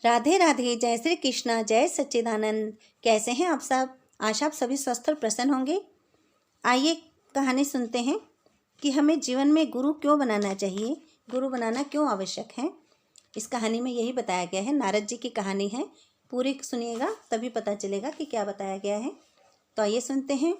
राधे राधे, जय श्री कृष्णा, जय सच्चिदानंद। कैसे हैं आप सब? आशा आप सभी स्वस्थ और प्रसन्न होंगे। आइए कहानी सुनते हैं कि हमें जीवन में गुरु क्यों बनाना चाहिए, गुरु बनाना क्यों आवश्यक है। इस कहानी में यही बताया गया है। नारद जी की कहानी है, पूरी सुनिएगा तभी पता चलेगा कि क्या बताया गया है। तो आइए सुनते हैं।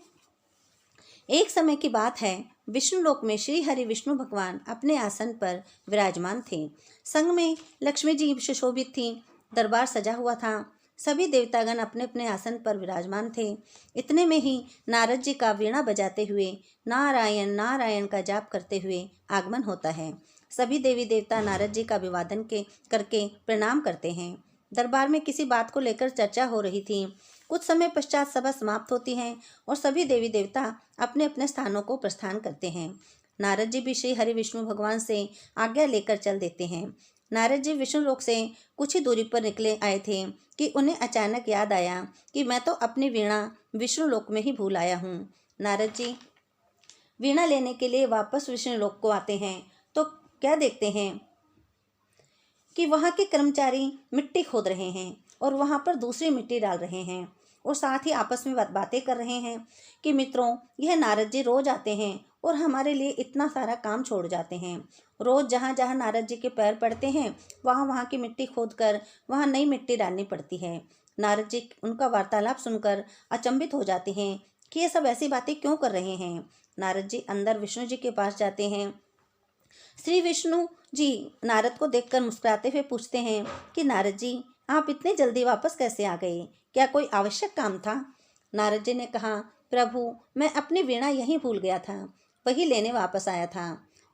एक समय की बात है, विष्णु लोक में श्री हरि विष्णु भगवान अपने आसन पर विराजमान थे। संग में लक्ष्मी जी सुशोभित थी। दरबार सजा हुआ था। सभी देवतागण अपने अपने आसन पर विराजमान थे। इतने में ही नारद जी का वीणा बजाते हुए नारायण नारायण का जाप करते हुए आगमन होता है। सभी देवी देवता नारद जी का अभिवादन करके प्रणाम करते हैं। दरबार में किसी बात को लेकर चर्चा हो रही थी। कुछ समय पश्चात सभा समाप्त होती है और सभी देवी देवता अपने अपने स्थानों को प्रस्थान करते हैं। नारद जी भी श्री हरि विष्णु भगवान से आज्ञा लेकर चल देते हैं। नारद जी विष्णु लोक से कुछ ही दूरी पर निकले आए थे कि उन्हें अचानक याद आया कि मैं तो अपनी वीणा विष्णु लोक में ही भूल आया हूँ। नारद जी वीणा लेने के लिए वापस विष्णु लोक को आते हैं तो क्या देखते हैं कि वहाँ के कर्मचारी मिट्टी खोद रहे हैं और वहाँ पर दूसरी मिट्टी डाल रहे हैं और साथ ही आपस में बातें कर रहे हैं कि मित्रों, यह नारद जी रोज आते हैं और हमारे लिए इतना सारा काम छोड़ जाते हैं। रोज जहाँ जहाँ नारद जी के पैर पड़ते हैं वहाँ वहाँ की मिट्टी खोद कर वहाँ नई मिट्टी डालनी पड़ती है। नारद जी उनका वार्तालाप सुनकर अचंभित हो जाते हैं कि ये सब ऐसी बातें क्यों कर रहे हैं। नारद जी अंदर विष्णु जी के पास जाते हैं। श्री विष्णु जी नारद को देखकर मुस्कुराते हुए पूछते हैं कि नारद जी, आप इतने जल्दी वापस कैसे आ गए? क्या कोई आवश्यक काम था? नारद जी ने कहा, प्रभु, मैं अपनी वीणा यहीं भूल गया था, वही लेने वापस आया था।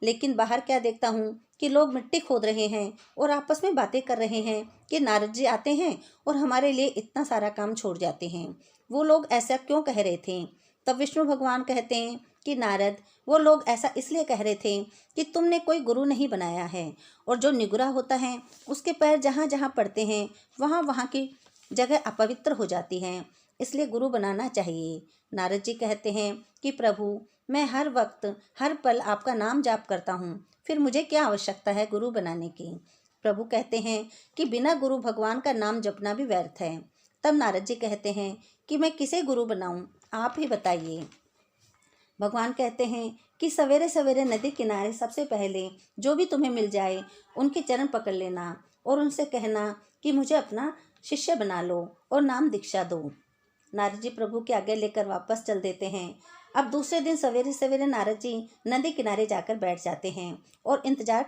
लेकिन बाहर क्या देखता हूँ कि लोग मिट्टी खोद रहे हैं और आपस में बातें कर रहे हैं कि नारद जी आते हैं और हमारे लिए इतना सारा काम छोड़ जाते हैं। वो लोग ऐसा क्यों कह रहे थे? तब विष्णु भगवान कहते हैं कि नारद, वो लोग ऐसा इसलिए कह रहे थे कि तुमने कोई गुरु नहीं बनाया है और जो निगुरा होता है उसके पैर जहाँ जहाँ पड़ते हैं वहाँ वहाँ की जगह अपवित्र हो जाती है, इसलिए गुरु बनाना चाहिए। नारद जी कहते हैं कि प्रभु, मैं हर वक्त हर पल आपका नाम जाप करता हूँ, फिर मुझे क्या आवश्यकता है गुरु बनाने की। प्रभु कहते हैं कि बिना गुरु भगवान का नाम जपना भी व्यर्थ है। तब नारद जी कहते हैं कि मैं किसे गुरु बनाऊँ, आप ही बताइए। भगवान कहते हैं कि सवेरे सवेरे नदी किनारे सबसे पहले जो भी तुम्हें मिल जाए उनके चरण पकड़ लेना और उनसे कहना कि मुझे अपना शिष्य बना लो और नाम दीक्षा दो। नारद जी प्रभु की आज्ञा लेकर वापस चल देते हैं। अब दूसरे दिन सवेरे सवेरे नारद जी नदी किनारे जाकर बैठ जाते हैं और इंतजार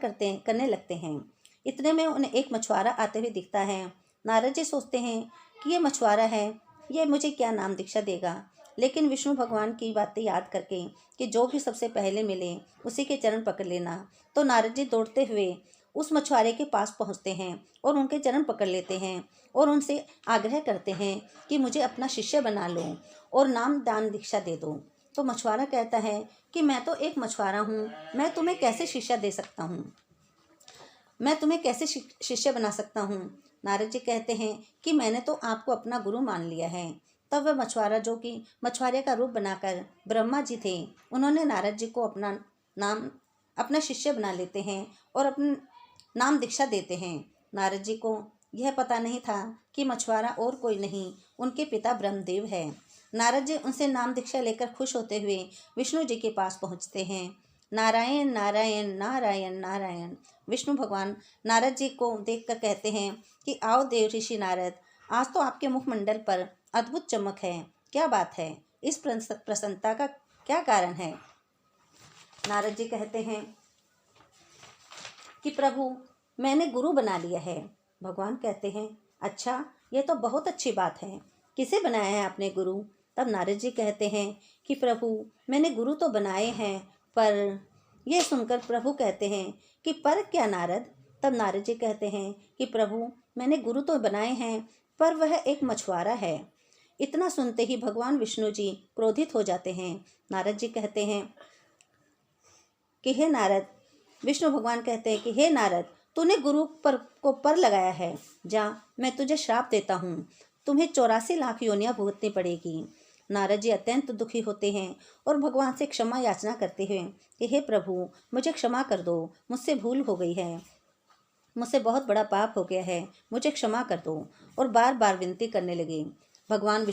करने लगते हैं। इतने में उन्हें एक मछुआरा आते हुए दिखता है। नारद जी सोचते हैं कि ये मछुआरा है, ये मुझे क्या नाम दीक्षा देगा। लेकिन विष्णु भगवान की बातें याद करके कि जो भी सबसे पहले मिले उसी के चरण पकड़ लेना, तो नारद जी दौड़ते हुए उस मछुआरे के पास पहुंचते हैं और उनके चरण पकड़ लेते हैं और उनसे आग्रह करते हैं कि मुझे अपना शिष्य बना लो और नाम दान दीक्षा दे दो। तो मछुआरा कहता है कि मैं तो एक मछुआरा हूँ, मैं तुम्हें कैसे शिष्य दे सकता हूँ, मैं तुम्हें कैसे शिष्य बना सकता हूँ। नारद जी कहते हैं कि मैंने तो आपको अपना गुरु मान लिया है। तब वह मछुआरा, जो कि मछुआरे का रूप बनाकर ब्रह्मा जी थे, उन्होंने नारद जी को अपना शिष्य बना लेते हैं और अपना नाम दीक्षा देते हैं। नारद जी को यह पता नहीं था कि मछुआरा और कोई नहीं, उनके पिता ब्रह्मदेव है। नारद जी उनसे नाम दीक्षा लेकर खुश होते हुए विष्णु जी के पास पहुंचते हैं। नारायण नारायण नारायण नारायण। विष्णु भगवान नारद जी को देखकर कहते हैं कि आओ देव ऋषि नारद, आज तो आपके मुखमंडल पर अद्भुत चमक है, क्या बात है, इस प्रसन्नता का क्या कारण है। नारद जी कहते हैं कि प्रभु, मैंने गुरु बना लिया है। भगवान कहते हैं, अच्छा, यह तो बहुत अच्छी बात है, किसे बनाया है आपने गुरु? तब नारद जी कहते हैं कि प्रभु, मैंने गुरु तो बनाए हैं, पर यह सुनकर प्रभु कहते हैं कि पर क्या नारद? तब नारद जी कहते हैं कि प्रभु, मैंने गुरु तो बनाए हैं, पर वह एक मछुआरा है। इतना सुनते ही भगवान विष्णु जी क्रोधित हो जाते हैं। नारद जी कहते हैं कि हे नारद, विष्णु भगवान कहते हैं कि हे नारद, तूने गुरु पर लगाया है, जा, मैं तुझे श्राप देता हूँ, तुम्हें 84 लाख योनियां भुगतनी पड़ेगी। नारद जी अत्यंत दुखी होते हैं और भगवान से क्षमा याचना करते हैं कि हे प्रभु, मुझे क्षमा कर दो, मुझसे भूल हो गई है। मुझसे बहुत बड़ा पाप हो गया है, मुझे क्षमा कर दो, और बार बार विनती करने लगे। भगवान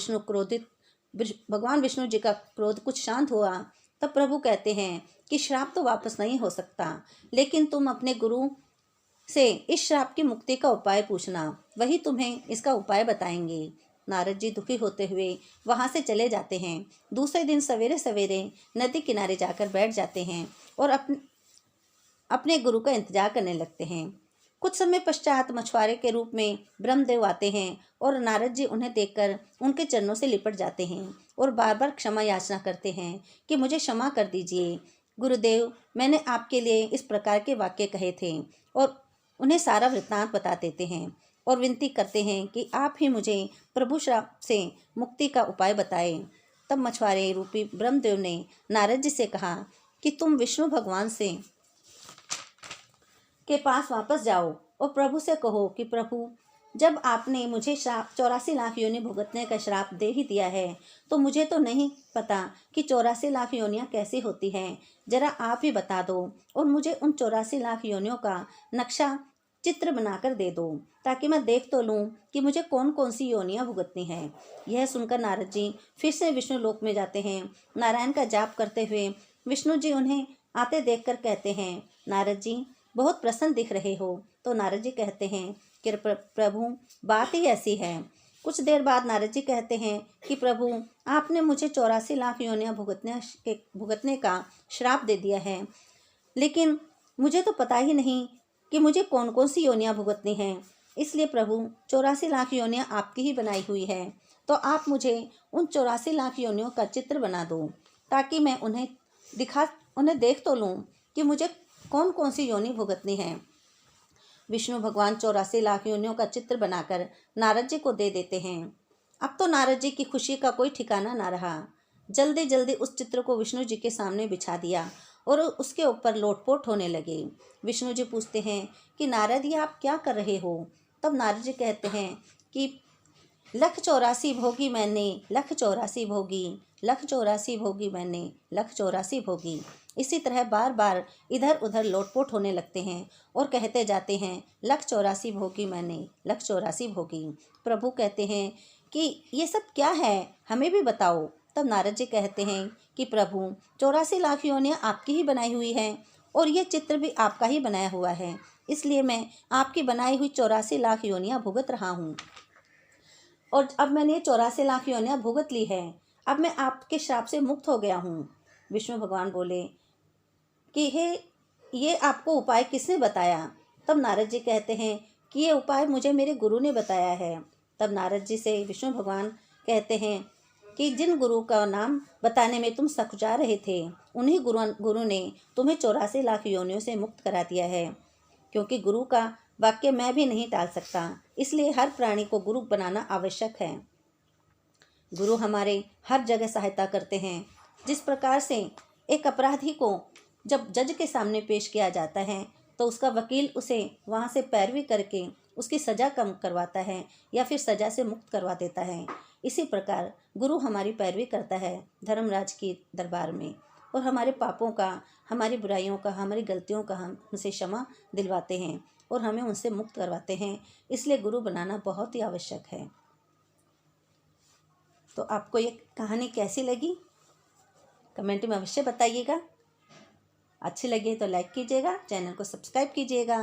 विष्णु जी का क्रोध कुछ शांत हुआ। तब प्रभु कहते हैं कि श्राप तो वापस नहीं हो सकता, लेकिन तुम अपने गुरु से इस श्राप की मुक्ति का उपाय पूछना, वही तुम्हें इसका उपाय बताएंगे। नारद जी दुखी होते हुए वहां से चले जाते हैं। दूसरे दिन सवेरे सवेरे नदी किनारे जाकर बैठ जाते हैं और अपने गुरु का इंतजार करने लगते हैं। कुछ समय पश्चात मछुआरे के रूप में ब्रह्मदेव आते हैं और नारद जी उन्हें देखकर उनके चरणों से लिपट जाते हैं और बार बार क्षमा याचना करते हैं कि मुझे क्षमा कर दीजिए गुरुदेव, मैंने आपके लिए इस प्रकार के वाक्य कहे थे, और उन्हें सारा वृत्तांत बता देते हैं और विनती करते हैं कि आप ही मुझे प्रभु श्राप से मुक्ति का उपाय बताएं। तब मछुआरे रूपी ब्रह्मदेव ने नारद जी से कहा कि तुम विष्णु भगवान से के पास वापस जाओ और प्रभु से कहो कि प्रभु, जब आपने मुझे श्राप 84 लाख योनि भुगतने का श्राप दे ही दिया है, तो मुझे तो नहीं पता कि 84 लाख योनियाँ कैसी होती हैं। जरा आप ही बता दो और मुझे उन 84 लाख योनियों का नक्शा चित्र बनाकर दे दो, ताकि मैं देख तो लूँ कि मुझे कौन कौन सी योनियाँ भुगतनी हैं। यह सुनकर नारद जी फिर से विष्णु लोक में जाते हैं। नारायण का जाप करते हुए विष्णु जी उन्हें आते देखकर कहते हैं, नारद जी बहुत प्रसन्न दिख रहे हो। तो नारद जी कहते हैं कि प्रभु, बात ही ऐसी है। कुछ देर बाद नारद जी कहते हैं कि प्रभु, आपने मुझे 84 लाख योनियाँ भुगतने का श्राप दे दिया है, लेकिन मुझे तो पता ही नहीं कि मुझे कौन कौन सी योनियाँ भुगतनी हैं। इसलिए प्रभु, 84 लाख योनियाँ आपकी ही बनाई हुई है, तो आप मुझे उन 84 लाख योनियों का चित्र बना दो, ताकि मैं उन्हें देख तो लूँ कि मुझे कौन कौन सी योनि भुगतनी है। विष्णु भगवान 84 लाख योनियों का चित्र बनाकर नारद जी को दे देते हैं। अब तो नारद जी की खुशी का कोई ठिकाना ना रहा। जल्दी जल्दी उस चित्र को विष्णु जी के सामने बिछा दिया और उसके ऊपर लोटपोट होने लगे। विष्णु जी पूछते हैं कि नारद, ये आप क्या कर रहे हो? तब नारद जी कहते हैं कि 184 भोगी मैंने, 184 भोगी, 184 भोगी मैंने, 184 भोगी। इसी तरह बार बार इधर उधर लोटपोट होने लगते हैं और कहते जाते हैं, 184 भोगी मैंने, 184 भोगी। प्रभु कहते हैं कि ये सब क्या है, हमें भी बताओ। तब नारद जी कहते हैं कि प्रभु, 84 लाख योनियाँ आपकी ही बनाई हुई हैं और ये चित्र भी आपका ही बनाया हुआ है, इसलिए मैं आपकी बनाई हुई 84 लाख योनियाँ भुगत रहा हूँ। और अब मैंने 84 लाख योनियाँ भुगत ली है, अब मैं आपके श्राप से मुक्त हो गया हूँ। विष्णु भगवान बोले कि ये आपको उपाय किसने बताया? तब नारद जी कहते हैं कि ये उपाय मुझे मेरे गुरु ने बताया है। तब नारद जी से विष्णु भगवान कहते हैं कि जिन गुरु का नाम बताने में तुम सकुचा रहे थे, उन्हीं गुरु ने तुम्हें 84 लाख योनियों से मुक्त करा दिया है। क्योंकि गुरु का वाक्य मैं भी नहीं टाल सकता, इसलिए हर प्राणी को गुरु बनाना आवश्यक है। गुरु हमारे हर जगह सहायता करते हैं। जिस प्रकार से एक अपराधी को जब जज के सामने पेश किया जाता है, तो उसका वकील उसे वहाँ से पैरवी करके उसकी सज़ा कम करवाता है या फिर सज़ा से मुक्त करवा देता है, इसी प्रकार गुरु हमारी पैरवी करता है धर्मराज की दरबार में, और हमारे पापों का, हमारी बुराइयों का, हमारी गलतियों का हम उनसे क्षमा दिलवाते हैं और हमें उनसे मुक्त करवाते हैं। इसलिए गुरु बनाना बहुत ही आवश्यक है। तो आपको ये कहानी कैसी लगी, कमेंट में अवश्य बताइएगा। अच्छी लगी तो लाइक कीजिएगा, चैनल को सब्सक्राइब कीजिएगा।